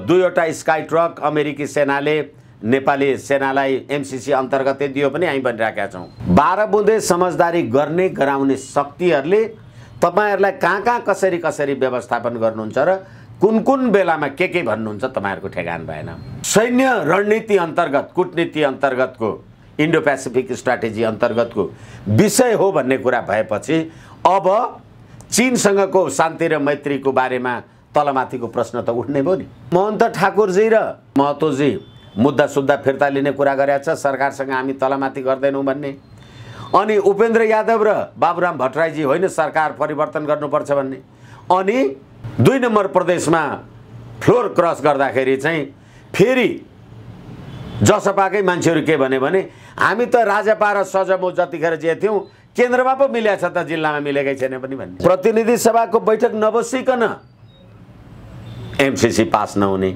दुईवटा sky truck अमेरिकी सेनाले नेपाली सेनालाई एमसीसी अन्तर्गतै दियो पनि हामी भनिराखेका छौँ। 12 बुँदे समझदारी गर्ने गराउने शक्तिहरूले तपाईहरुलाई कहाँ कसरी कसरी व्यवस्थापन गर्नुहुन्छ र कुन बेलामा के भन्नुहुन्छ तपाईहरुको ठेगान भएन। सैन्य रणनीति अन्तर्गत कूटनीति अन्तर्गतको इन्डो पेसिफिक स्ट्राटेजी अन्तर्गतको विषय हो भन्ने कुरा भएपछि अब चीनसँगको शान्ति र मैत्रीको बारेमा तलमाथिको प्रश्न त उठ्नै भयो नि। महन्त ठाकुरजी र महतोजी मुद्दा सुद्धा फिर्ता लिने कुरा गरेका छ, सरकारसँग हामी तलमाथि गर्दैनौँ भन्ने। अनि उपेन्द्र यादव र बाबुराम भट्टराईजी होइन सरकार परिवर्तन गर्नुपर्छ भन्ने। अनि 2 नम्बर प्रदेशमा फ्लोर क्रस गर्दाखेरि चाहिँ फेरि जसपाकै मान्छेहरू के भने हामी त राजपा र सजमो जतिखेर जे थियौँ केन्द्रमा पो मिलेको छ त जिल्लामा मिलेकै छैन पनि भन्ने। प्रतिनिधि सभाको बैठक नबसिकन एमसीसी पास नहुने,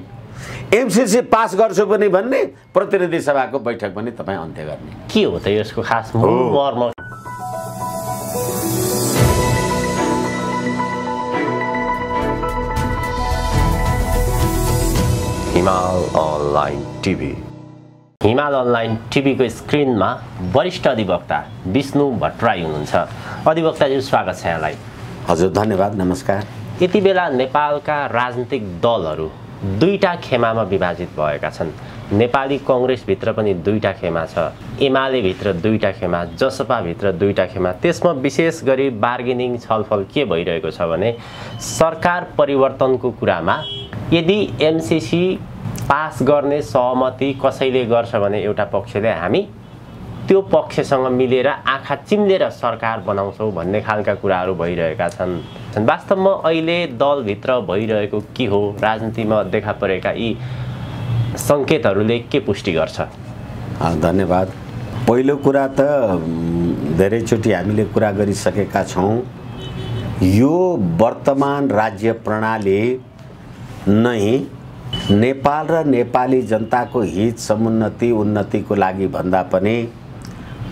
एमसीसी पास गर्छु पनि भन्ने, प्रतिनिधि सभाको बैठक पनि तपाईँ अन्त्य गर्ने। के हो त यसको खास मर्म? हिमाल अनलाइन टिभी। हिमाल अनलाइन टिभीको स्क्रिनमा वरिष्ठ अधिवक्ता विष्णु भट्टराई हुनुहुन्छ। अधिवक्ताजी स्वागत छ यहाँलाई। हजुर धन्यवाद, नमस्कार। यति बेला नेपालका राजनीतिक दलहरू 2टा खेमामा विभाजित भएका छन्। नेपाली कांग्रेसभित्र पनि 2टा खेमा छ, एमाले भित्र 2टा खेमा, जसपा भित्र 2टा खेमा। त्यसमा विशेष गरी बार्गेनिङ छलफल के भइरहेको छ भने सरकार परिवर्तनको कुरामा यदि एमसीसी पास गर्ने सहमति कसैले गर्छ भने एउटा पक्षले हामी त्यो पक्षसँग मिलेर आँखा चिम्लेर सरकार बनाउँछौँ भन्ने खालका कुराहरू भइरहेका छन्। वास्तवमा अहिले दलभित्र भइरहेको के हो, राजनीतिमा देखा परेका यी सङ्केतहरूले के पुष्टि गर्छ? धन्यवाद। पहिलो कुरा त धेरैचोटि हामीले कुरा गरिसकेका छौँ, यो वर्तमान राज्य प्रणाली नै नेपाल र नेपाली जनताको हित समुन्नति उन्नतिको लागि भन्दा पनि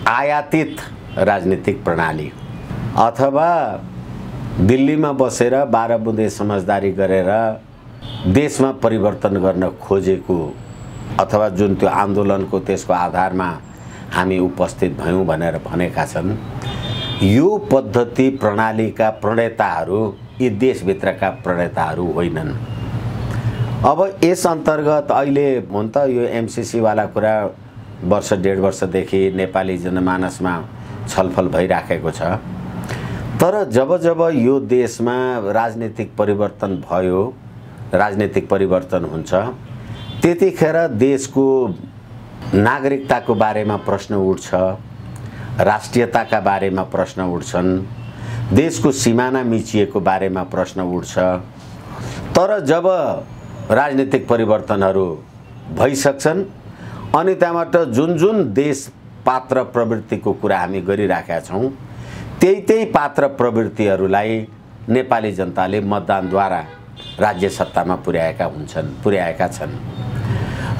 आयातित राजनीतिक प्रणाली अथवा दिल्लीमा बसेर 12 बुँदे समझदारी गरेर देशमा परिवर्तन गर्न खोजेको अथवा जुन त्यो आन्दोलनको त्यसको आधारमा हामी उपस्थित भयौँ भनेर भनेका छन्, यो पद्धति प्रणालीका प्रणेताहरू यी देशभित्रका प्रणेताहरू होइनन्। अब यस अन्तर्गत अहिले हुन त यो एमसीसी वाला कुरा वर्ष 1.5 वर्षदेखि नेपाली जनमानसमा छलफल भइराखेको छ। तर जब यो देशमा राजनीतिक परिवर्तन भयो, राजनीतिक परिवर्तन हुन्छ, त्यतिखेर देशको नागरिकताको बारेमा प्रश्न उठ्छ, राष्ट्रियताका बारेमा प्रश्न उठ्छन्, देशको सिमाना मिचिएको बारेमा प्रश्न उठ्छ। तर जब राजनीतिक परिवर्तनहरू भइसक्छन् अनि त्यहाँबाट जुन देश पात्र प्रवृत्तिको कुरा हामी गरिराखेका छौँ त्यही पात्र प्रवृत्तिहरूलाई नेपाली जनताले मतदानद्वारा राज्य सत्तामा पुर्याएका छन्।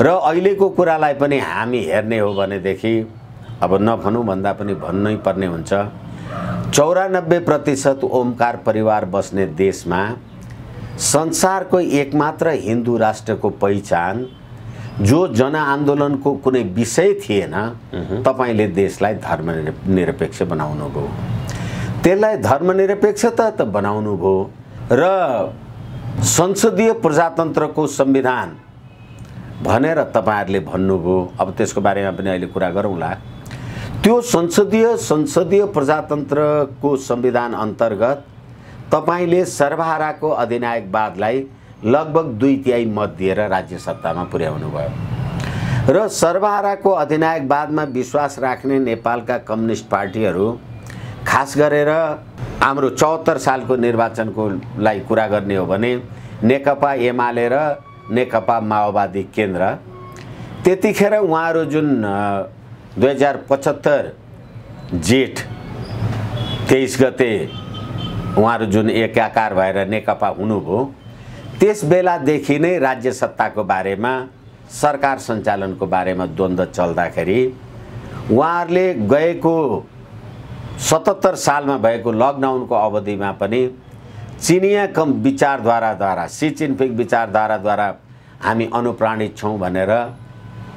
र अहिलेको कुरालाई पनि हामी हेर्ने हो भनेदेखि अब नभनौँ भन्दा पनि भन्नै पर्ने हुन्छ, 94% ओमकार परिवार बस्ने देशमा संसारको एकमात्र हिन्दू राष्ट्रको पहिचान जो जनआन्दोलनको कुनै विषय थिएन, तपाईले देशलाई धर्मनिरपेक्ष बनाउनु भयो। त्यसलाई धर्मनिरपेक्षता त बनाउनु भयो र संसदीय प्रजातन्त्रको संविधान भनेर तपाईहरुले भन्नुभयो। अब त्यसको बारेमा पनि अहिले कुरा गरौँला। त्यो संसदीय प्रजातन्त्रको संविधान अन्तर्गत तपाईले सर्वहाराको अधिनायकवादलाई लगभग 2/3 मत दिएर राज्य सत्तामा पुर्याउनु भयो र सर्वहाराको अधिनायकवादमा विश्वास राख्ने नेपालका कम्युनिस्ट पार्टीहरू, खास गरेर हाम्रो 74 सालको निर्वाचनको लागि कुरा गर्ने हो भने नेकपा एमाले र नेकपा माओवादी केन्द्र, त्यतिखेर उहाँहरू जुन 2075 जेठ 23 गते उहाँहरू जुन एकाकार भएर नेकपा हुनुभयो, त्यस बेलादेखि नै राज्य सत्ताको बारेमा, सरकार सञ्चालनको बारेमा द्वन्द्व चल्दाखेरि उहाँहरूले गएको 77 सालमा भएको लकडाउनको अवधिमा पनि चिनिया कम विचारधाराद्वारा, सी जिनपिङ विचारधाराद्वारा हामी अनुप्राणित छौँ भनेर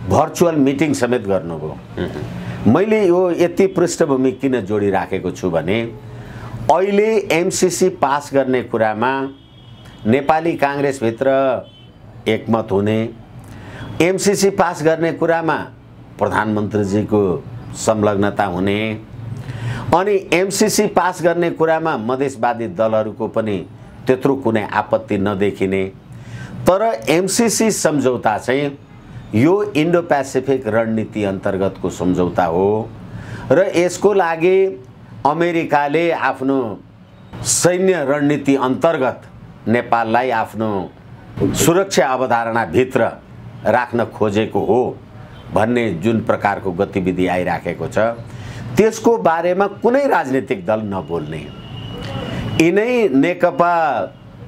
भर्चुअल मिटिङ समेत गर्नुभयो। मैले यो यति पृष्ठभूमि किन जोडिराखेको छु भने अहिले एमसीसी पास गर्ने कुरामा नेपाली काङ्ग्रेसभित्र एकमत हुने, एमसीसी पास गर्ने कुरामा प्रधानमन्त्रीजीको संलग्नता हुने अनि एमसीसी पास गर्ने कुरामा मधेसवादी दलहरूको पनि त्यत्रो कुनै आपत्ति नदेखिने। तर एमसीसी सम्झौता चाहिँ यो इन्डो पेसिफिक रणनीति अन्तर्गतको सम्झौता हो र यसको लागि अमेरिकाले आफ्नो सैन्य रणनीति अन्तर्गत नेपाललाई आफ्नो सुरक्षा अवधारणाभित्र राख्न खोजेको हो भन्ने जुन प्रकारको गतिविधि आइराखेको छ त्यसको बारेमा कुनै राजनीतिक दल नबोल्ने। यिनै नेकपा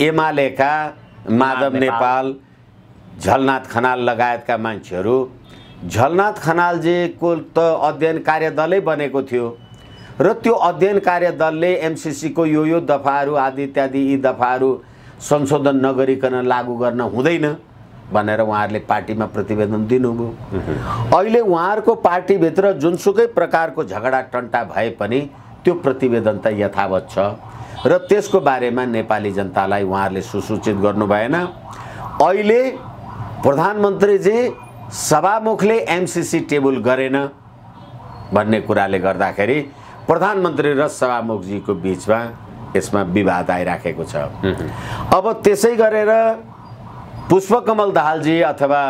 एमालेका माधव नेपाल, झलनाथ खनाल लगायतका मान्छेहरू, झलनाथ खनालजीको त अध्ययन कार्यदलै बनेको थियो र त्यो अध्ययन कार्यदलले एमसीसीको यो दफाहरू आदि इत्यादि यी दफाहरू संशोधन नगरिकन लागू गर्न हुँदैन भनेर उहाँहरूले पार्टीमा प्रतिवेदन दिनुभयो। अहिले उहाँहरूको पार्टीभित्र जुनसुकै प्रकारको झगडा टन्टा भए पनि त्यो प्रतिवेदन त यथावत छ र त्यसको बारेमा नेपाली जनतालाई उहाँहरूले सुसूचित गर्नु भएन। अहिले प्रधानमन्त्रीजी सभामुखले एमसीसी टेबल गरेन भन्ने कुराले गर्दाखेरि प्रधानमन्त्री र सभामुखजीको बीचमा यसमा विवाद आइराखेको छ। अब त्यसै गरेर पुष्पकमल दाहालजी अथवा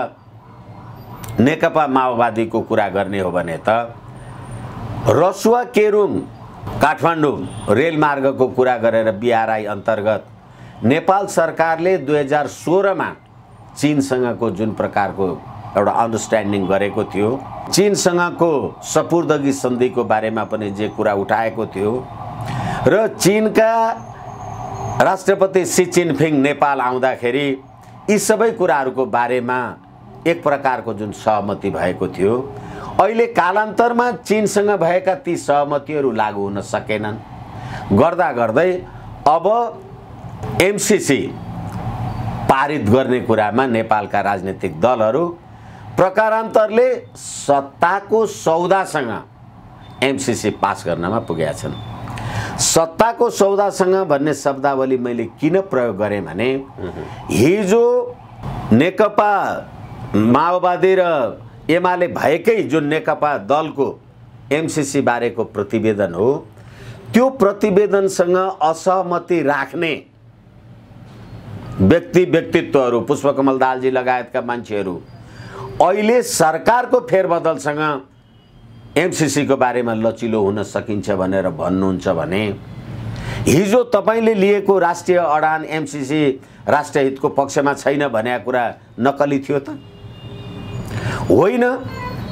नेकपा माओवादीको कुरा गर्ने हो भने त रसुवा केरुङ काठमाडौँ रेलमार्गको कुरा गरेर बीआरआई अन्तर्गत नेपाल सरकारले 2016 मा चीनसँगको जुन प्रकारको एउटा अन्डरस्ट्यान्डिङ गरेको थियो, चीनसँगको सपुर्दगी सन्धिको बारेमा पनि जे कुरा उठाएको थियो र चीनका राष्ट्रपति सी जिनपिङ नेपाल आउँदाखेरि यी सबै कुराहरूको बारेमा एक प्रकारको जुन सहमति भएको थियो, अहिले कालान्तरमा चीनसँग भएका ती सहमतिहरू लागू हुन सकेनन्। गर्दा गर्दै अब एमसीसी पारित गर्ने कुरामा नेपालका राजनीतिक दलहरू प्रकारान्तरले सत्ताको सौदासँग एमसीसी पास गर्नमा पुगेका छन्। सत्ताको सौदासँग भन्ने शब्दावली मैले किन प्रयोग गरेँ भने हिजो नेकपा माओवादी र एमाले भएकै जुन नेकपा दलको एमसीसी बारेको प्रतिवेदन हो त्यो प्रतिवेदनसँग असहमति राख्ने व्यक्तित्वहरू पुष्पकमल दाहालजी लगायतका मान्छेहरू अहिले सरकारको फेरबदलसँग एमसीसीको बारेमा लचिलो हुन सकिन्छ भनेर भन्नुहुन्छ भने हिजो तपाईले लिएको राष्ट्रिय अडान एमसीसी राष्ट्रिय हितको पक्षमा छैन भनेको कुरा नक्कली थियो त होइन।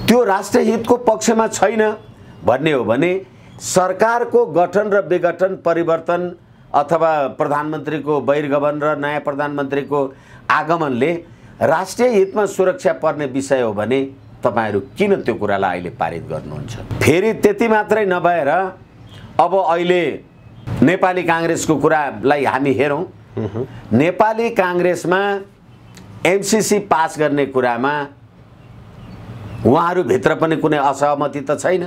त्यो राष्ट्रिय हितको पक्षमा छैन भन्ने हो भने सरकारको गठन र विघटन परिवर्तन अथवा प्रधानमन्त्रीको बहिर्गमन र नयाँ प्रधानमन्त्रीको आगमनले राष्ट्रिय हितमा सुरक्षा पर्ने विषय हो भने तपाईहरु किन त्यो कुरालाई अहिले पारित गर्नुहुन्छ? फेरि त्यति मात्रै नभएर अब अहिले नेपाली कांग्रेसको कुरालाई हामी हेरौं। नेपाली कांग्रेसमा एमसीसी पास गर्ने कुरामा उहाँहरु भित्र पनि कुनै असहमति त छैन।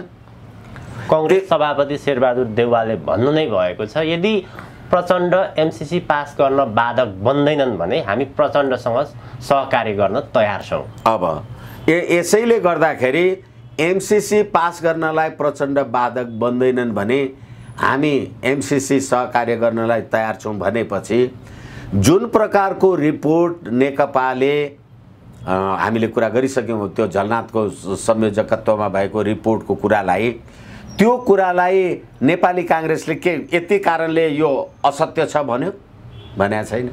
कांग्रेस सभापति शेरबहादुर देउवाले भन्नु नै भएको छ, यदि प्रचण्ड एमसीसी पास गर्न बाधक बन्दैनन् भने हामी प्रचण्डसँग सहकार्य गर्न तयार छौं। अब यसैले गर्दाखेरि एमसीसी पास गर्नलाई प्रचण्ड बाधक बन्दैनन् भने हामी एमसीसी सहकार्य गर्नलाई तयार छौं भनेपछि जुन प्रकारको रिपोर्ट नेकपाले हामीले कुरा गरिसक्यौं, त्यो झलनाथको संयोजकत्वमा भएको रिपोर्टको कुरालाई, त्यो कुरालाई नेपाली कांग्रेसले के यति कारणले यो असत्य छ भन्यो भनेको छैन।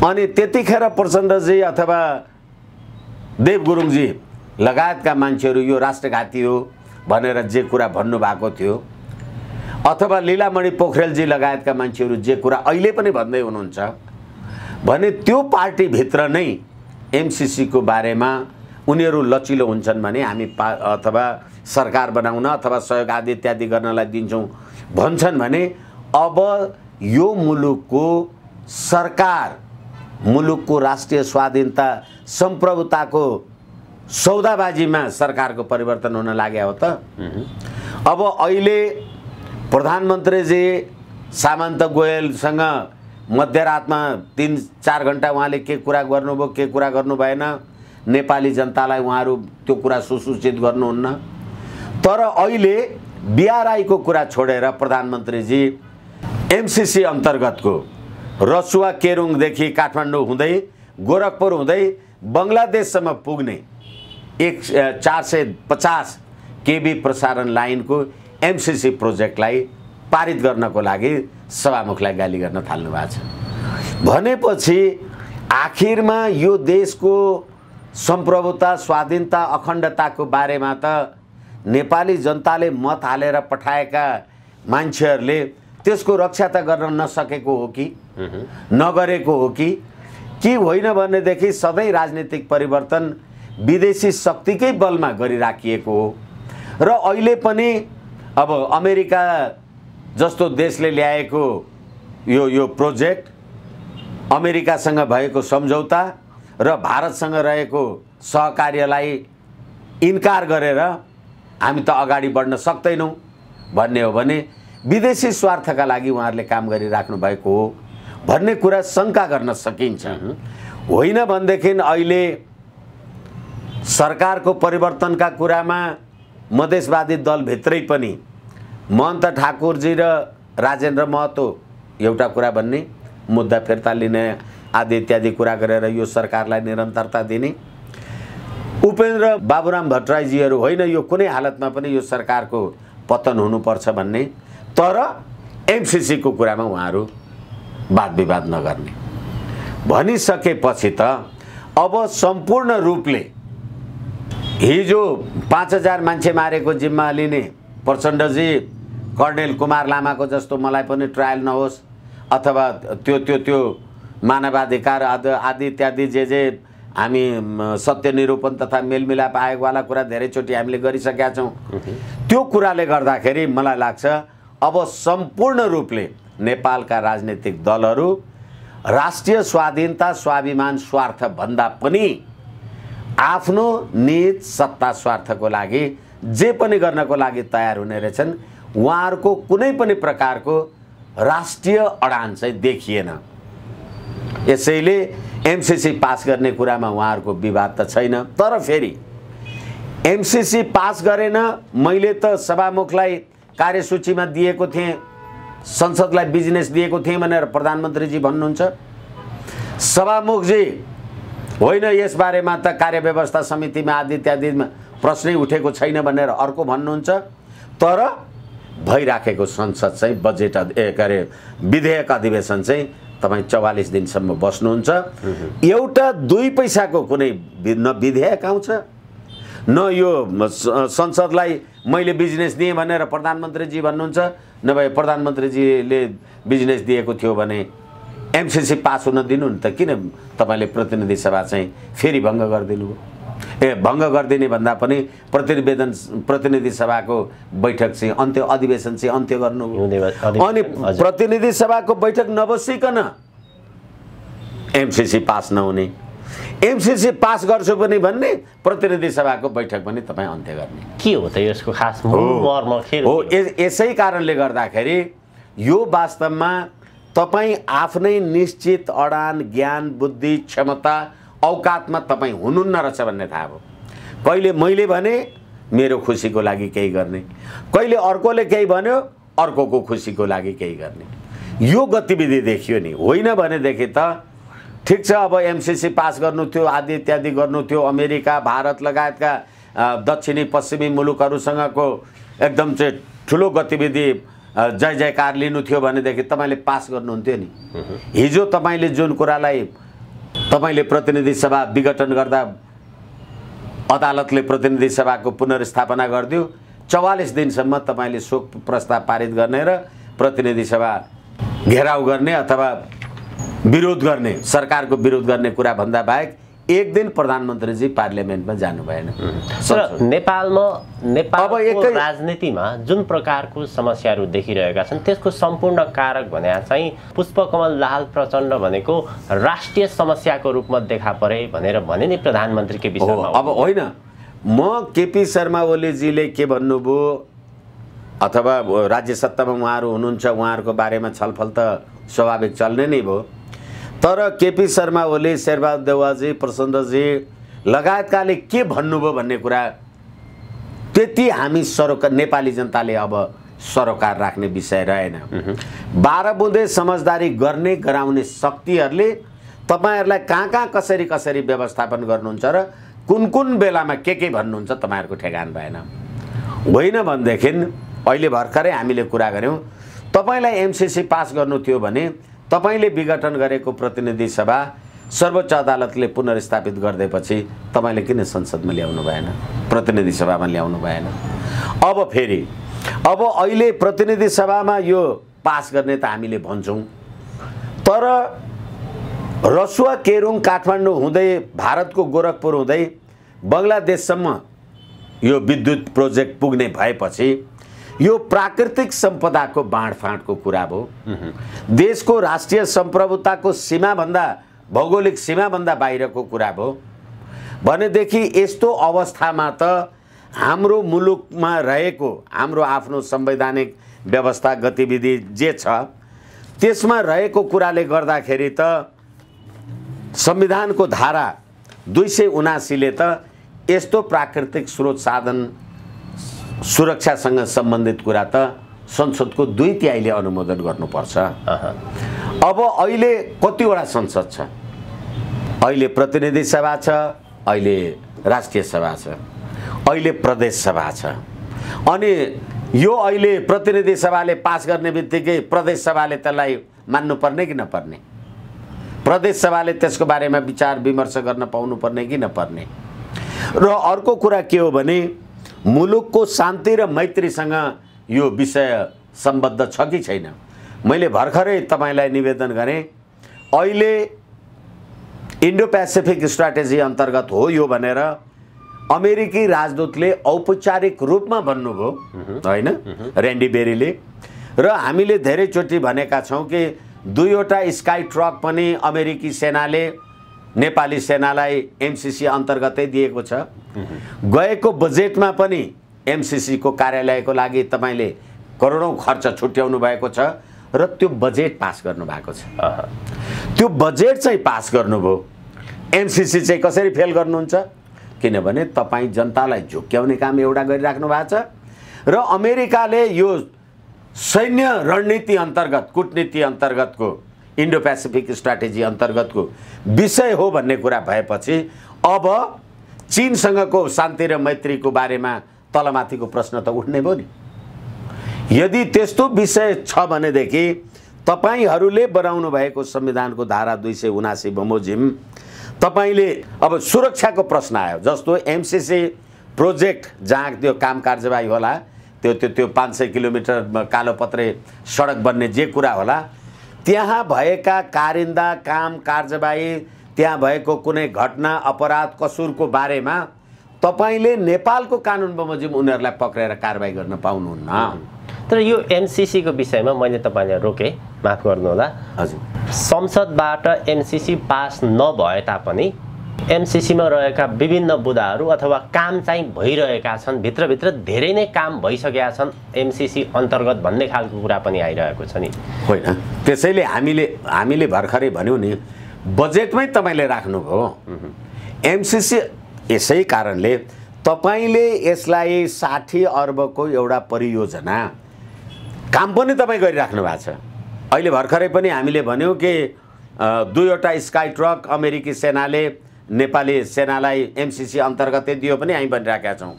अनि त्यतिखेर प्रचण्डजी अथवा देव गुरुङजी लगायतका मान्छेहरू यो राष्ट्रघाती हो भनेर जे कुरा भन्नु भएको थियो, अथवा लीलामणि पोखरेलजी लगायतका मान्छेहरू जे कुरा अहिले पनि भन्दै हुनुहुन्छ भने त्यो पार्टी भित्र नै एमसीसी को बारेमा उनीहरू लचिलो हुन्छन् भने हामी अथवा सरकार बनाउन अथवा सहयोग आदि इत्यादि गर्नलाई दिन्छौं भन्छन् भने अब यो मुलुकको सरकार मुलुकको राष्ट्रिय स्वाधीनता सम्प्रभुताको सौदाबाजीमा सरकारको परिवर्तन हुन लाग्यो हो त। अब अहिले प्रधानमन्त्रीजी सामन्त गोयलसँग मध्यरातमा 3-4 घण्टा उहाँले के कुरा गर्नुभयो के कुरा गर्नु भएन, नेपाली जनतालाई उहाँहरू त्यो कुरा सुसूचित गर्नुहुन्न। तर अहिले बिआरआईको कुरा छोडेर प्रधानमन्त्रीजी एमसीसी अन्तर्गतको रसुवा केरुङदेखि काठमाडौँ हुँदै गोरखपुर हुँदै बङ्गलादेशसम्म पुग्ने 450 केबी प्रसारण लाइनको एमसीसी प्रोजेक्टलाई पारित गर्नको लागि सभामुखलाई गाली गर्न थाल्नु भएको छ। भनेपछि आखिरमा यो देशको सम्प्रभुता स्वाधीनता अखण्डताको बारेमा त नेपाली जनताले मत हालेर पठाएका मान्छेहरूले त्यसको रक्षा त गर्न नसकेको हो कि नगरेको हो कि होइन भनेदेखि सधैँ राजनीतिक परिवर्तन विदेशी शक्तिकै बलमा गरिराखिएको हो। र अहिले पनि अब अमेरिका जस्तो देशले ल्याएको यो प्रोजेक्ट, अमेरिकासँग भएको सम्झौता र भारतसँग रहेको सहकार्यलाई इन्कार गरेर हामी त अगाडि बढ्न सक्दैनौँ भन्ने हो भने विदेशी स्वार्थका लागि उहाँहरूले काम गरिराख्नु भएको हो भन्ने कुरा शङ्का गर्न सकिन्छ। होइन भनेदेखि अहिले सरकारको परिवर्तनका कुरामा मधेसवादी दलभित्रै पनि महन्त ठाकुरजी र राजेन्द्र महतो एउटा कुरा भन्ने, मुद्दा फिर्ता लिने आदि इत्यादि कुरा गरेर यो सरकारलाई निरन्तरता दिने, उपेन्द्र बाबुराम भट्टराईजीहरू होइन यो कुनै हालतमा पनि यो सरकारको पतन हुनुपर्छ भन्ने, तर एमसीसीको कुरामा उहाँहरू वाद विवाद नगर्ने भनिसकेपछि त अब सम्पूर्ण रूपले हिजो 5000 मान्छे मारेको जिम्मा लिने प्रचण्डजी कर्णेल कुमार लामाको जस्तो मलाई पनि ट्रायल नहोस् अथवा त्यो मानवाधिकार आदि इत्यादि जे हामी सत्य निरूपण तथा मेलमिलाप आयोगवाला कुरा धेरैचोटि हामीले गरिसकेका छौँ। त्यो कुराले गर्दाखेरि मलाई लाग्छ अब सम्पूर्ण रूपले नेपालका राजनीतिक दलहरू राष्ट्रिय स्वाधीनता स्वाभिमान स्वार्थ भन्दा पनि आफ्नो निज सत्ता स्वार्थको लागि जे पनि गर्नको लागि तयार हुने रहेछन्। उहाँहरूको कुनै पनि प्रकारको राष्ट्रिय अडान चाहिँ देखिएन। यसैले एमसीसी पास गर्ने कुरामा उहाँहरूको विवाद त छैन। तर फेरि एमसीसी पास गरेन, मैले त सभामुखलाई कार्यसूचीमा दिएको थिएँ, संसदलाई बिजनेस दिएको थिएँ भनेर प्रधानमन्त्रीजी भन्नुहुन्छ। सभामुखजी होइन यसबारेमा त कार्यव्यवस्था समितिमा आदि इत्यादिमा प्रश्नै उठेको छैन भनेर अर्को भन्नुहुन्छ। तर भइराखेको संसद चाहिँ बजेट विधेयक अधिवेशन चाहिँ तपाईँ 44 दिनसम्म बस्नुहुन्छ। एउटा 2 पैसाको कुनै न विधेयक आउँछ न यो संसदलाई मैले बिजनेस दिएँ भनेर प्रधानमन्त्रीजी भन्नुहुन्छ, नभए प्रधानमन्त्रीजीले बिजनेस दिएको थियो भने एमसीसी पास हुन दिनु नि त। किन तपाईँले प्रतिनिधि सभा चाहिँ फेरि भङ्ग गरिदिनु भयो? भङ्ग गरिदिने भन्दा पनि प्रतिनिधि सभाको बैठक चाहिँ अन्त्य अधिवेशन चाहिँ अन्त्य गर्नु। अनि प्रतिनिधि सभाको बैठक नबसिकन एमसीसी पास नहुने, एमसीसी पास गर्छु पनि भन्ने, प्रतिनिधि सभाको बैठक पनि तपाईँ अन्त्य गर्ने। के हो त यसको खास मर्म हो? यसै कारणले गर्दाखेरि यो वास्तवमा तपाईँ आफ्नै निश्चित अडान ज्ञान बुद्धि क्षमता औकातमा तपाईँ हुनुहुन्न रहेछ भन्ने थाहा भयो। कहिले मैले भने मेरो खुसीको लागि केही गर्ने, कहिले अर्कोले केही भन्यो अर्कोको खुसीको लागि केही गर्ने, यो गतिविधि देखियो नि। होइन भनेदेखि त ठिक छ, अब एमसीसी पास गर्नु थियो आदि इत्यादि गर्नु थियो, अमेरिका भारत लगायतका दक्षिणी पश्चिमी मुलुकहरूसँगको एकदम चाहिँ ठुलो गतिविधि जय जयकार लिनु थियो भनेदेखि तपाईँले पास गर्नुहुन्थ्यो नि। हिजो तपाईँले जुन कुरालाई तपाईँले प्रतिनिधि सभा विघटन गर्दा अदालतले प्रतिनिधि सभाको पुनर्स्थापना गरिदियो, 44 दिनसम्म तपाईँले शोक प्रस्ताव पारित गर्ने र प्रतिनिधि सभा घेराउ गर्ने अथवा विरोध गर्ने, सरकारको विरोध गर्ने कुरा भन्दा बाहेक एक दिन प्रधानमन्त्रीजी पार्लियामेन्टमा जानु भएन। तर नेपालको राजनीतिमा जुन प्रकारको समस्याहरू देखिरहेका छन् त्यसको सम्पूर्ण कारक भने चाहिँ पुष्पकमल दाहाल प्रचण्ड भनेको राष्ट्रिय समस्याको रूपमा देखा परे भनेर भने नि प्रधानमन्त्रीकै विषयमा। अब होइन, म केपी शर्मा ओलीजीले के भन्नुभयो अथवा राज्य सत्तामा उहाँहरू हुनुहुन्छ, उहाँहरूको बारेमा छलफल त स्वाभाविक चल्ने नै भयो। तर केपी शर्मा ओली, शेरबहादुर देउवाजी, प्रचण्डजी लगायतकाले के भन्नुभयो भन्ने कुरा त्यति हामी सरोकार नेपाली जनताले अब सरोकार राख्ने विषय रहेन। 12 बुँदे समझदारी गर्ने गराउने शक्तिहरूले तपाईहरुलाई कहाँ कसरी कसरी व्यवस्थापन गर्नुहुन्छ र कुन कुन बेलामा के भन्नुहुन्छ तपाईहरुको ठेगान भएन। होइन भनेदेखि अहिले भर्खरै हामीले कुरा गर्यौं, तपाईलाई एमसीसी पास गर्नु थियो भने तपाईले विघटन गरेको प्रतिनिधि सभा सर्वोच्च अदालतले पुनर्स्थापित गर्दैपछि तपाईले किन संसदमा ल्याउनु भएन, प्रतिनिधि सभामा ल्याउनु भएन। अब फेरि अब अहिले प्रतिनिधि सभामा यो पास गर्ने त हामीले भन्छौं, तर रसुवा केरुङ काठमाडौँ हुँदै भारतको गोरखपुर हुँदै बंगलादेशसम्म यो विद्युत प्रोजेक्ट पुग्ने भएपछि यो प्राकृतिक सम्पदाको बाँडफाँडको कुरा भयो। देशको राष्ट्रिय सम्प्रभुताको सीमाभन्दा भौगोलिक सीमाभन्दा बाहिरको कुरा भयो भनेदेखि यस्तो अवस्थामा त हाम्रो मुलुकमा रहेको हाम्रो आफ्नो संवैधानिक व्यवस्था गतिविधि जे छ त्यसमा रहेको कुराले गर्दाखेरि त संविधानको धारा 279 ले त यस्तो प्राकृतिक स्रोत साधन सुरक्षासँग सम्बन्धित कुरा त संसदको 2/3 अनुमोदन गर्नुपर्छ। अब अहिले कतिवटा संसद छ? अहिले प्रतिनिधि सभा छ, अहिले राष्ट्रिय सभा छ, अहिले प्रदेश सभा छ। अनि यो अहिले प्रतिनिधि सभाले पास गर्ने बित्तिकै प्रदेश सभाले त्यसलाई मान्नु पर्ने कि नपर्ने, प्रदेश सभाले त्यसको बारेमा विचार विमर्श गर्न पाउनु पर्ने कि नपर्ने। र अर्को कुरा के हो भने मुलुकको शान्ति र मैत्रीसँग यो विषय सम्बद्ध छ कि छैन। मैले भर्खरै तपाईलाई निवेदन गरेँ, अहिले इन्डो पेसिफिक स्ट्र्याटेजी अन्तर्गत हो यो भनेर अमेरिकी राजदूतले औपचारिक रूपमा भन्नुभयो, हैन, रेन्डी बेरीले। र हामीले धेरैचोटि भनेका छौं कि 2वटा स्काई ट्रक पनि अमेरिकी सेनाले नेपाली सेनालाई एमसीसी अन्तर्गतै दिएको छ। गएको बजेटमा पनि एमसीसी को कार्यालयको लागि तपाईले करोडौं खर्च छुट्याउनु भएको छ र त्यो बजेट पास गर्नु भएको छ। त्यो बजेट चाहिँ पास गर्नुभयो, एमसीसी चाहिँ कसरी फेल गर्नुहुन्छ? किनभने तपाई जनतालाई झुक्क्याउने काम एउटा गरिराख्नु भएको छ र अमेरिकाले यो सैन्य रणनीति अन्तर्गत कूटनीति अन्तर्गतको इन्डो पेसिफिक स्ट्र्याटेजी अन्तर्गतको विषय हो भन्ने कुरा भएपछि अब चीनसँगको शान्ति र मैत्रीको बारेमा तलमाथिको प्रश्न त उठ्नै भयो नि। यदि त्यस्तो विषय छ भनेदेखि तपाईहरूले बनाउनु भएको संविधानको धारा 279 बमोजिम तपाईले अब सुरक्षाको प्रश्न आयो। जस्तो एमसीसी प्रोजेक्ट जहाँ त्यो काम कार्यवाही होला, त्यो 500 किलोमिटर कालोपत्रे सडक बन्ने जे कुरा होला, त्यहाँ भएका कारिन्दा काम कार्यवाही, त्यहाँ भएको कुनै घटना अपराध कसुरको बारेमा तपाईले नेपालको कानुन बमोजिम उनीहरूलाई पक्रेर कारबाही गर्न पाउनुहुन्न। तर यो एमसीसी को विषयमा मैले तपाईलाई रोके, माफ गर्नुहोला। हजुर, संसदबाट एमसीसी पास नभए तापनि एमसीसी मा रहेका विभिन्न बुदाहरू अथवा काम चाहिँ भइरहेका छन्, भित्रभित्र धेरै नै काम भइसकेका छन् एमसीसी अन्तर्गत भन्ने खालको कुरा पनि आइरहेको छ नि। होइन, त्यसैले हामीले भर्खरै भन्यौ नि, बजेटमै तपाईले राख्नुभयो एमसीसी। यसै कारणले तपाईले यसलाई 60 अर्बको एउटा परियोजना काम पनि तपाई गरिराख्नु भएको छ। अहिले भर्खरै पनि हामीले भन्यौ कि 2वटा स्काई ट्रक अमेरिकी सेनाले नेपाली सेनालाई एमसीसी अन्तर्गतै दियो पनि हामी भनिरहेका छौं।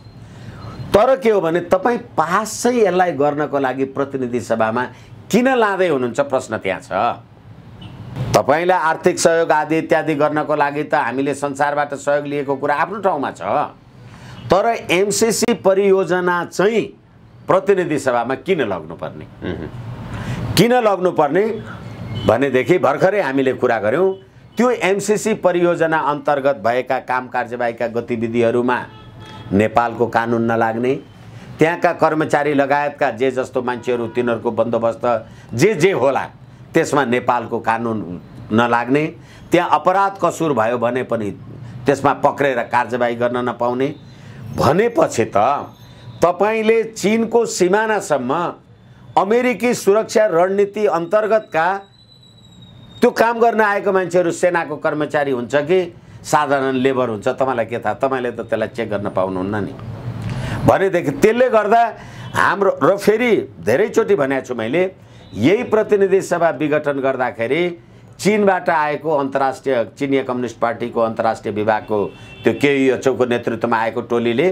तर के हो भने तपाई पास चाहिँ यसलाई गर्नको लागि प्रतिनिधि सभामा किन लाँदै हुनुहुन्छ प्रश्न त्यहाँ छ। तपाईलाई आर्थिक सहयोग आदि इत्यादि गर्नको लागि त हामीले संसारबाट सहयोग लिएको कुरा आफ्नो ठाउँमा छ, तर एमसीसी परियोजना चाहिँ प्रतिनिधि सभामा किन लग्नुपर्ने? किन लग्नुपर्ने भनेदेखि भर्खरै हामीले कुरा गर्यौं त्यो एमसीसी परियोजना अन्तर्गत भएका काम कार्यवाहीका गतिविधिहरूमा नेपालको कानुन नलाग्ने, त्यहाँका कर्मचारी लगायतका जे जस्तो मान्छेहरू तिनीहरूको बन्दोबस्त जे होला त्यसमा नेपालको कानुन नलाग्ने, त्यहाँ अपराध कसुर भयो भने पनि त्यसमा पक्रेर कार्यवाही गर्न नपाउने भनेपछि त तपाईले चीनको सीमानासम्म अमेरिकी सुरक्षा रणनीति अन्तर्गतका त्यो काम गर्न आएको मान्छेहरू सेनाको कर्मचारी हुन्छ कि साधारण लेबर हुन्छ, तपाईलाई के थाहा? तपाईले त त्यसलाई चेक गर्न पाउनुहुन्न नि। भनेदेखि त्यसले गर्दा हाम्रो र फेरि धेरैचोटि भनेको छु मैले, यही प्रतिनिधि सभा विघटन गर्दाखेरि चीनबाट आएको अन्तर्राष्ट्रिय चिनिया कम्युनिस्ट पार्टीको अन्तर्राष्ट्रिय विभागको त्यो केयुएचओको नेतृत्वमा आएको टोलीले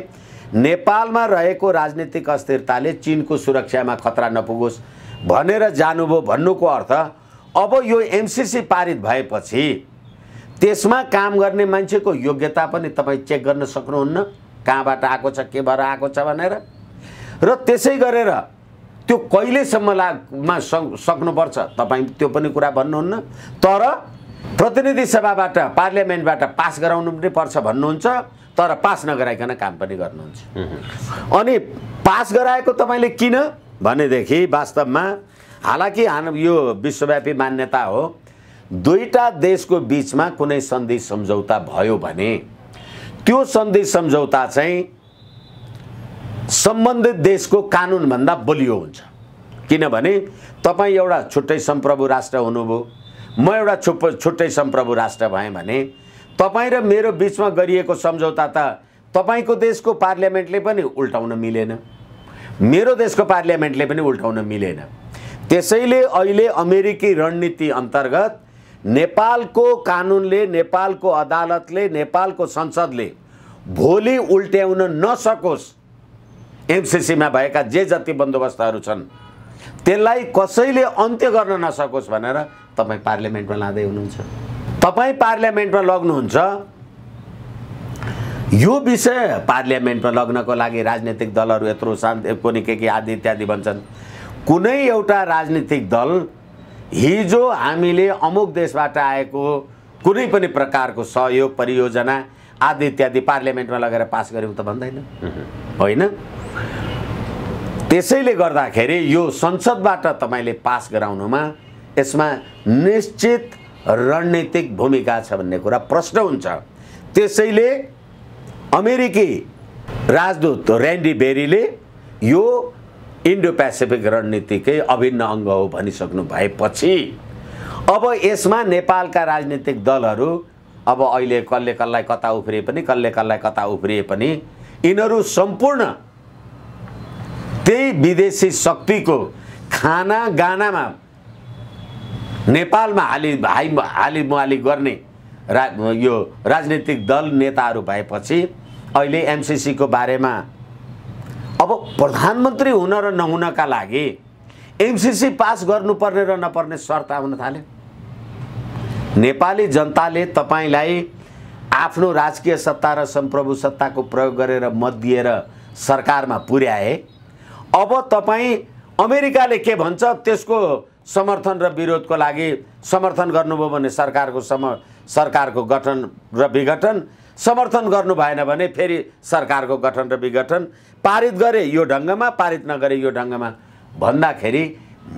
नेपालमा रहेको राजनीतिक अस्थिरताले चीनको सुरक्षामा खतरा नपुगोस् भनेर जानुभयो। भन्नुको अर्थ अब यो एमसीसी पारित भएपछि त्यसमा काम गर्ने मान्छेको योग्यता पनि तपाईँ चेक गर्न सक्नुहुन्न, कहाँबाट आएको छ, के भएर आएको छ भनेर। र त्यसै गरेर त्यो कहिलेसम्ममा सक्नुपर्छ तपाईँ त्यो पनि कुरा भन्नुहुन्न, तर प्रतिनिधि सभाबाट पार्लियामेन्टबाट पास गराउनु पनि पर्छ भन्नुहुन्छ, तर पास नगराइकन काम पनि गर्नुहुन्छ। अनि पास गराएको तपाईँले किन भनेदेखि वास्तवमा हालाकि यो विश्वव्यापी मान्यता हो, दुईटा देशको बीचमा कुनै सन्धि सम्झौता भयो भने त्यो सन्धि सम्झौता चाहिँ सम्बन्धित देशको कानुनभन्दा बलियो हुन्छ। किनभने तपाईँ एउटा छुट्टै सम्प्रभु राष्ट्र हुनुभयो, म एउटा छुट्टै सम्प्रभु राष्ट्र भएँ भने तपाईँ र मेरो बीचमा गरिएको सम्झौता त तपाईँको देशको पार्लियामेन्टले पनि उल्टाउन मिलेन, मेरो देशको पार्लियामेन्टले पनि उल्टाउन मिलेन। त्यसैले अहिले अमेरिकी रणनीति अन्तर्गत नेपालको कानुनले, नेपालको अदालतले, नेपालको संसदले भोलि उल्ट्याउन नसकोस्, एमसीसीमा भएका जे जति बन्दोबस्तहरू छन् त्यसलाई कसैले अन्त्य गर्न नसकोस् भनेर तपाईँ पार्लियामेन्टमा लाँदै हुनुहुन्छ। तपाईँ पार्लियामेन्टमा लग्नुहुन्छ, यो विषय पार्लियामेन्टमा लग्नको लागि राजनीतिक दलहरू यत्रो शान्ति कुनै के आदि इत्यादि भन्छन्। कुनै एउटा राजनीतिक दल हिजो हामीले अमुक देशबाट आएको कुनै पनि प्रकारको सहयोग परियोजना आदि इत्यादि पार्लियामेन्टमा लगेर पास गर्यौँ त भन्दैन, होइन? त्यसैले गर्दाखेरि यो संसदबाट तपाईले पास गराउनुमा यसमा निश्चित रणनीतिक भूमिका छ भन्ने कुरा प्रश्न हुन्छ। त्यसैले अमेरिकी राजदूत र्यान्डी बेरीले यो इन्डो पेसिफिक रणनीतिकै अभिन्न अङ्ग हो भनिसक्नु भएपछि अब यसमा नेपालका राजनीतिक दलहरू अब अहिले कसले कसलाई कता उफ्रिए पनि, कसले कसलाई कता उफ्रिए पनि यिनीहरू सम्पूर्ण त्यही विदेशी शक्तिको खाना गानामा नेपालमा हालिमुहाली गर्ने यो राजनीतिक दल नेताहरू भएपछि अहिले एमसीसी को बारेमा अब प्रधानमन्त्री हुन र नहुनका लागि एमसीसी पास गर्नुपर्ने र नपर्ने शर्त आउन थाल्यो। नेपाली जनताले तपाईलाई आफ्नो राजकीय सत्ता र सम्प्रभु सत्ताको प्रयोग गरेर मत दिएर सरकारमा पुर्याए। अब तपाईँ अमेरिकाले के भन्छ त्यसको समर्थन र विरोधको लागि समर्थन गर्नुभयो भने सरकारको गठन र विघटन, समर्थन गर्नु भएन भने फेरि सरकारको गठन र विघटन, पारित गरे यो ढङ्गमा, पारित नगरे यो ढङ्गमा भन्दाखेरि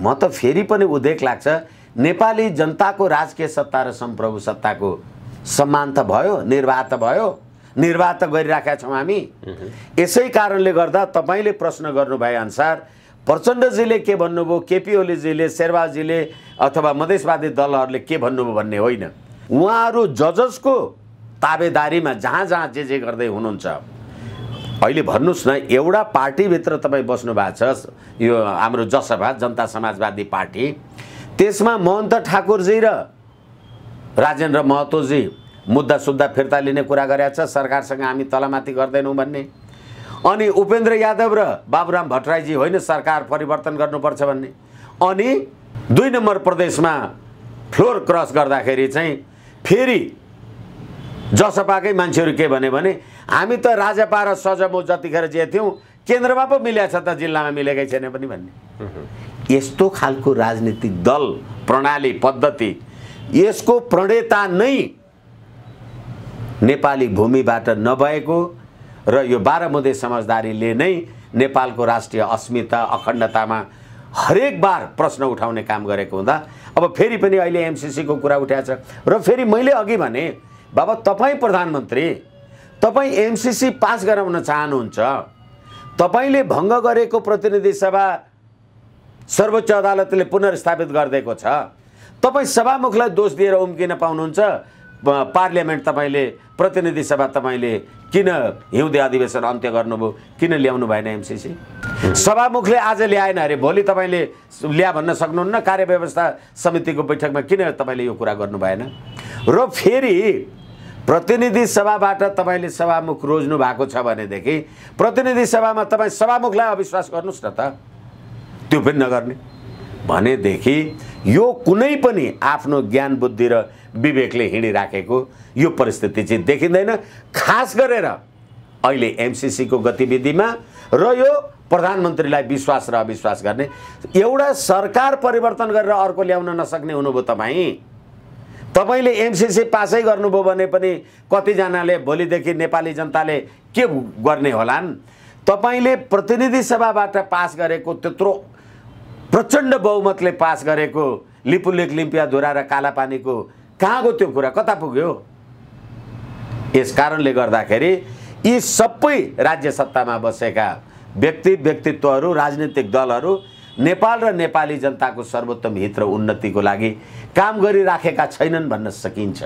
म त फेरि पनि उदेक लाग्छ नेपाली जनताको राजकीय सत्ता र सम्प्रभु सत्ताको सम्मान त भयो, निर्वाह त भयो, निर्वाह त गरिराखेका छौँ हामी। यसै कारणले गर्दा तपाईले प्रश्न गर्नुभए अनुसार प्रचण्डजीले के भन्नुभयो, केपी ओलीजीले, शेरबहादुरजीले अथवा मधेसवादी दलहरूले के भन्नुभयो भन्ने होइन। उहाँहरू जजसको ताबेदारीमा जहाँ जहाँ जे गर्दै हुनुहुन्छ। अहिले भन्नुस् न, एउटा पार्टीभित्र तपाईँ बस्नु भएको छ, यो हाम्रो जसपा जनता समाजवादी पार्टी, त्यसमा महन्त ठाकुरजी र राजेन्द्र महतोजी मुद्दा सुद्धा फिर्ता लिने कुरा गरेका छ, सरकारसँग हामी तलमाथि गर्दैनौँ भन्ने। अनि उपेन्द्र यादव र बाबुराम भट्टराईजी होइन सरकार परिवर्तन गर्नुपर्छ भन्ने। अनि 2 नम्बर प्रदेशमा फ्लोर क्रस गर्दाखेरि चाहिँ फेरि जसपाकै मान्छेहरू के भने हामी त राजपा र सजमो जतिखेर जे थियौँ केन्द्रमा पो मिलेको छ त जिल्लामा मिलेकै छैन पनि भन्ने। यस्तो खालको राजनीतिक दल, प्रणाली, पद्धति यसको प्रणेता नै नेपाली भूमिबाट नभएको र यो 12 बुँदे समझदारीले नै नेपालको राष्ट्रिय अस्मिता अखण्डतामा हरेक बार प्रश्न उठाउने काम गरेको हुँदा अब फेरि पनि अहिले एमसीसी को कुरा उठाएको छ र फेरि मैले अघि भने बाबा तपाईँ प्रधानमन्त्री, तपाईँ एमसीसी पास गराउन चाहनुहुन्छ, तपाईले भङ्ग गरेको प्रतिनिधि सभा सर्वोच्च अदालतले पुनर्स्थापित गरिदिएको छ, तपाईँ सभामुखलाई दोष दिएर उम्किन पाउनुहुन्छ। पार्लियामेन्ट तपाईले प्रतिनिधि सभा तपाईले किन हिउँदे अधिवेशन अन्त्य गर्नुभयो, किन ल्याउनु भएन एमसीसी? सभामुखले आज ल्याएन अरे भोलि तपाईले ल्या भन्न सक्नुहुन्न? कार्यव्यवस्था समितिको बैठकमा किन तपाईले यो कुरा गर्नु भएन? र फेरि प्रतिनिधि सभाबाट तपाईले सभामुख रोज्नु भएको छ भनेदेखि प्रतिनिधि सभामा तपाईँ सभामुखलाई अविश्वास गर्नुस् न त, त्यो पनि नगर्ने भनेदेखि यो कुनै पनि आफ्नो ज्ञान बुद्धि र विवेकले हिँडिराखेको यो परिस्थिति चाहिँ देखिँदैन। खास गरेर अहिले एमसीसी को गतिविधिमा र यो प्रधानमन्त्रीलाई विश्वास र अविश्वास गर्ने, एउटा सरकार परिवर्तन गरेर अर्को ल्याउन नसक्ने हुनुभयो तपाईँ। तपाईले एमसीसी पासै गर्नुभयो भने पनि कतिजनाले भोलिदेखि नेपाली जनताले के गर्ने होलान्? तपाईले प्रतिनिधि सभाबाट पास गरेको त्यत्रो प्रचण्ड बहुमतले पास गरेको लिपुलेक लिम्पियाधुरा र कालापानीको कहाँ गयो त्यो कुरा, कता पुग्यो? यस कारणले गर्दाखेरि यी सबै राज्य सत्तामा बसेका व्यक्तित्वहरू, राजनीतिक दलहरू नेपाल र नेपाली जनताको सर्वोत्तम हित र उन्नतिको लागि काम गरिराखेका छैनन् भन्न सकिन्छ।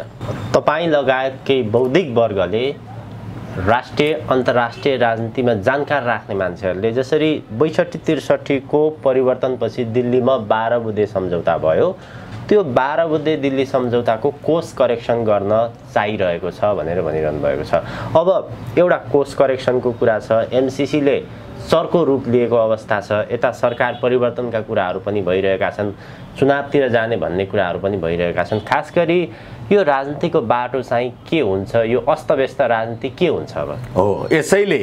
तपाईँ लगायत केही बौद्धिक वर्गले राष्ट्रिय अन्तर्राष्ट्रिय राजनीतिमा जानकार राख्ने मान्छेहरूले जसरी 62-63 को परिवर्तनपछि दिल्लीमा 12 बुँदे सम्झौता भयो, त्यो 12 बुँदे दिल्ली सम्झौताको कोर्स करेक्सन गर्न चाहिरहेको छ भनेर भनिरहनु भएको छ। अब एउटा कोर्स करेक्सनको कुरा छ, एमसीसीले सरको रूप लिएको अवस्था छ, यता सरकार परिवर्तनका कुराहरू पनि भइरहेका छन्, चुनावतिर जाने भन्ने कुराहरू पनि भइरहेका छन्। खास गरी यो राजनीतिको बाटो चाहिँ के हुन्छ, यो अस्तव्यस्त राजनीति के हुन्छ अब? हो, यसैले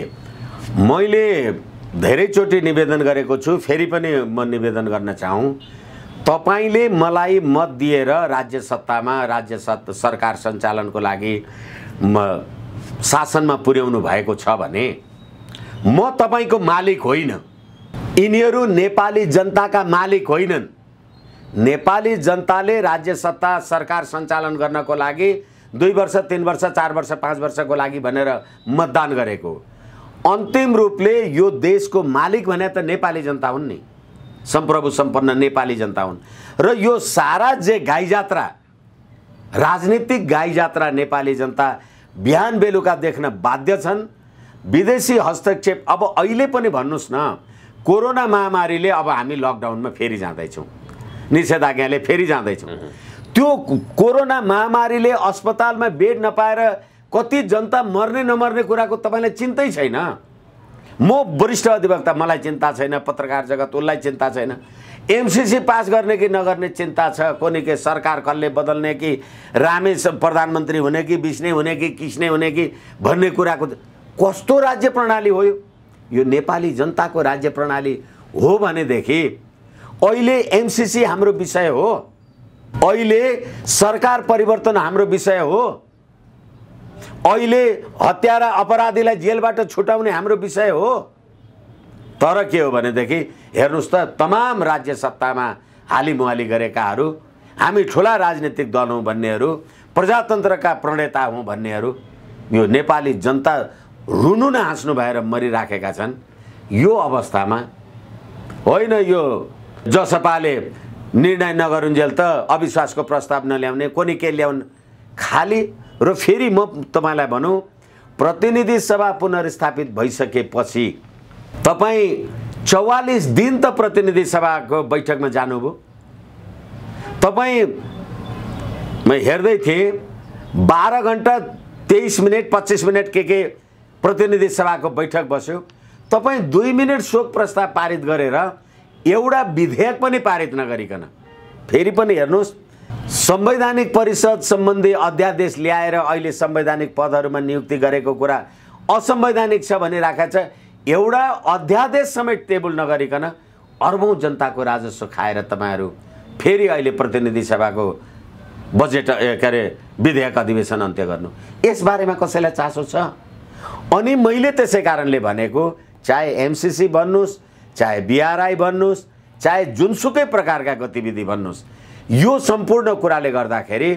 मैले धेरैचोटि निवेदन गरेको छु, फेरि पनि म निवेदन गर्न चाहूँ, तपाईले मलाई मत दिएर राज्य सत्तामा सरकार सञ्चालनको लागि शासनमा पुर्याउनु भएको छ भने म तपाईको मालिक होइन। यिनीहरू नेपाली जनताका मालिक होइनन्। नेपाली जनताले राज्य सत्ता सरकार सञ्चालन गर्नको लागि 2 वर्ष 3 वर्ष 4 वर्ष 5 वर्षको लागि भनेर मतदान गरेको, अन्तिम रूपले यो देशको मालिक भने त नेपाली जनता हुन् नि, सम्प्रभु सम्पन्न नेपाली जनता हुन्। र यो सारा जे गाई जात्रा, राजनीतिक गाई जात्रा नेपाली जनता बिहान बेलुका देख्न बाध्य छन्। विदेशी हस्तक्षेप अब अहिले पनि भन्नुस् न, कोरोना महामारीले अब हामी लकडाउनमा फेरि जाँदैछौँ, निषेधाज्ञाले फेरि जाँदैछौँ। त्यो कोरोना महामारीले अस्पतालमा बेड नपाएर कति जनता मर्ने नमर्ने कुराको तपाईलाई चिन्तै छैन। म वरिष्ठ अधिवक्ता, मलाई चिन्ता छैन, पत्रकार जगत उसलाई चिन्ता छैन, एमसीसी पास गर्ने कि नगर्ने चिन्ता छ, कोनी के सरकार कसले बदल्ने कि रामे प्रधानमन्त्री हुने कि विष्णे हुने कि किस्ने हुने कि भन्ने कुराको कस्तो राज्य प्रणाली हो यो? नेपाली जनताको राज्य प्रणाली हो भनेदेखि अहिले एमसीसी हाम्रो विषय हो, अहिले सरकार परिवर्तन हाम्रो विषय हो, अहिले हत्यारा अपराधीलाई जेलबाट छुटाउने हाम्रो विषय हो। तर के हो भनेदेखि हेर्नुस् त, तमाम राज्य सत्तामा हालिमुहाली गरेकाहरू, हामी ठुला राजनीतिक दल हौँ भन्नेहरू, प्रजातन्त्रका प्रणेता हौँ भन्नेहरू यो नेपाली जनता रुनु न हाँस्नु भएर मरिराखेका छन्। यो अवस्थामा होइन यो जसपाले निर्णय नगरुन्जेल त अविश्वासको प्रस्ताव नल्याउने, कोनी के ल्याउन् खाली। र फेरि म तपाईलाई भनौँ, प्रतिनिधि सभा पुनर्स्थापित भइसकेपछि तपाईँ 44 दिन त प्रतिनिधि सभाको बैठकमा जानुभयो। तपाईँ म हेर्दै थिएँ 12 घण्टा 23 मिनट 25 मिनट के प्रतिनिधि सभाको बैठक बस्यो। तपाईँ 2 मिनट शोक प्रस्ताव पारित गरेर एउटा विधेयक पनि पारित नगरिकन फेरि पनि हेर्नुहोस्, संवैधानिक परिषद सम्बन्धी अध्यादेश ल्याएर अहिले संवैधानिक पदहरूमा नियुक्ति गरेको कुरा असंवैधानिक छ भनिराखेको छ। एउटा अध्यादेश समेत टेबल नगरिकन अरबौं जनताको राजस्व खाएर तपाईहरू फेरि अहिले प्रतिनिधि सभाको बजेट के अरे विधेयक अधिवेशन अन्त्य गर्नु, यसबारेमा कसैलाई चासो छ? अनि मैले त्यसै कारणले भनेको, चाहे एमसीसी भन्नुहोस्, चाहे बीआरआई भन्नुहोस्, चाहे जुनसुकै प्रकारका गतिविधि भन्नुहोस्, यो सम्पूर्ण कुराले गर्दाखेरि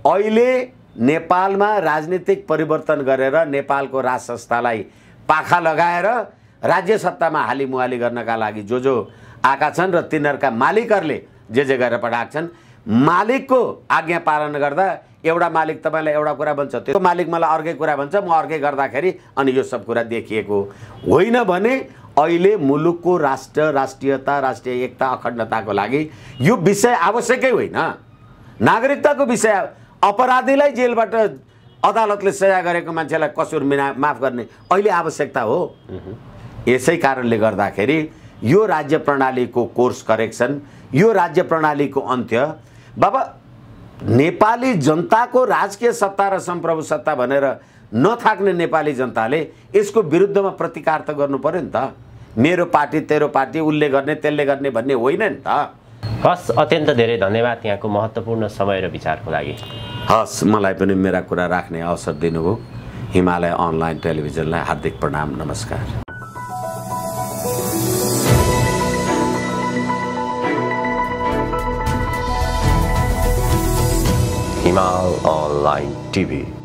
अहिले नेपालमा राजनीतिक परिवर्तन गरेर नेपालको राज संस्थालाई पाखा लगाएर राज्य सत्तामा हालिमुहाली गर्नका लागि जो आएका छन् र तिनीहरूका मालिकहरूले जे गरेर पठाएका छन्, मालिकको आज्ञा पालन गर्दा एउटा मालिक तपाईँलाई एउटा कुरा भन्छ, त्यो मालिक मलाई अर्कै कुरा भन्छ, म अर्कै गर्दाखेरि अनि यो सब कुरा देखिएको होइन भने अहिले मुलुकको राष्ट्रियता, राष्ट्रिय एकता, अखण्डताको लागि यो विषय आवश्यकै होइन। नागरिकताको विषय, अपराधीलाई जेलबाट अदालतले सजाय गरेको मान्छेलाई कसुर माफ गर्ने अहिले आवश्यकता हो। यसै कारणले गर्दाखेरि यो राज्य प्रणालीको कोर्स करेक्सन, यो राज्य प्रणालीको अन्त्य, बाबा नेपाली जनताको राजकीय सत्ता र सम्प्रभु सत्ता भनेर नथाक्ने नेपाली जनताले यसको विरुद्धमा प्रतिकार त गर्नु पर्यो नि त। मेरो पार्टी तेरो पार्टी, उसले गर्ने त्यसले गर्ने भन्ने होइन नि त। हस्, अत्यन्त धेरै धन्यवाद यहाँको महत्त्वपूर्ण समय र विचारको लागि। हस्, मलाई पनि मेरा कुरा राख्ने अवसर दिनुभयो। हिमालय अनलाइन टेलिभिजनलाई हार्दिक प्रणाम, नमस्कार। Himalaya online TV.